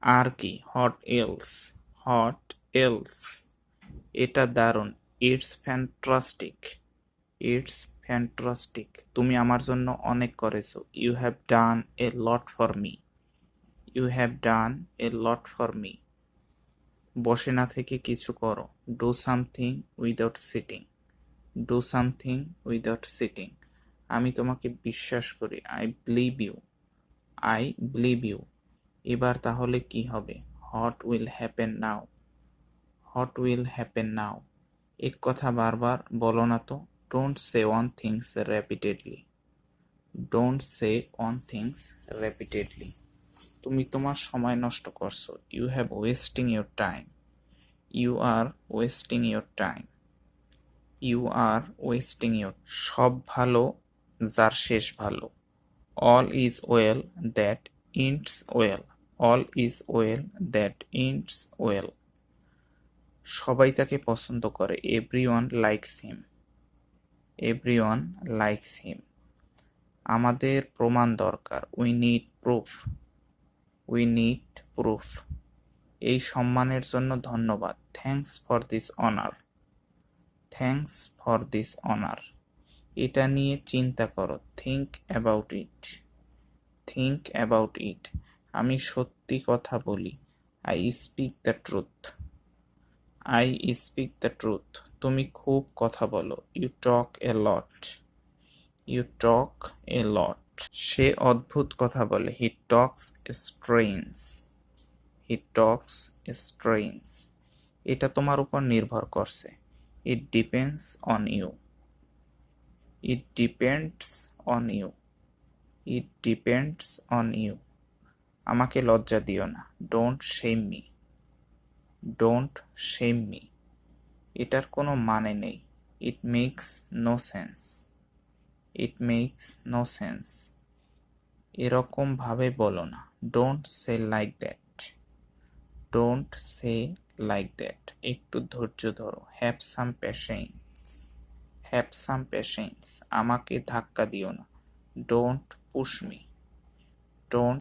আর কি? What else? What else? এটা দারুণ। It's fantastic. It's fantastic. তুমি আমার জন্য অনেক করেছো। You have done a lot for me. You have done a lot for me. বসে না থেকে কিছু করো। Do something without sitting. Do something without sitting. আমি তোমাকে বিশ্বাস করি। I believe you. I believe you. এবার তাহলে কি হবে? What will happen now? What will happen now? এক কথা বারবার বলো না তো। Don't say one things repeatedly. Don't say one things repeatedly. তুমি তোমার সময় নষ্ট করছো। You have wasting your time. You are wasting your time. You are wasting your. সব ভালো যার শেষ ভালো। All is well that ends well. All is well that ends well. সবাই তাকে পছন্দ করে। Everyone likes him. Everyone likes him. আমাদের প্রমাণ দরকার। We need proof. We need proof. এই সম্মানের জন্য ধন্যবাদ। Thanks for this honour. Thanks for this honour. এটা নিয়ে চিন্তা করো। Think about it. Think about it. আমি সত্যি কথা বলি। I speak the truth. I speak the truth. তুমি খুব কথা বলো। You talk A lot. You talk এ লট। সে অদ্ভুত কথা বলে। He talks strange. He talks strange. এটা তোমার উপর নির্ভর করছে। It depends on you. It depends on you. It depends on you. আমাকে লজ্জা দিও না। Don't shame me. Don't shame me. এটার কোনো মানে নেই। It makes no sense. It makes no sense. এরকম ভাবে বলো না। Don't say like that. Don't say like that. একটু ধৈর্য ধরো। Have some patience. Have some patience. আমাকে ধাক্কা দিও না। Don't push me. ডোন্ট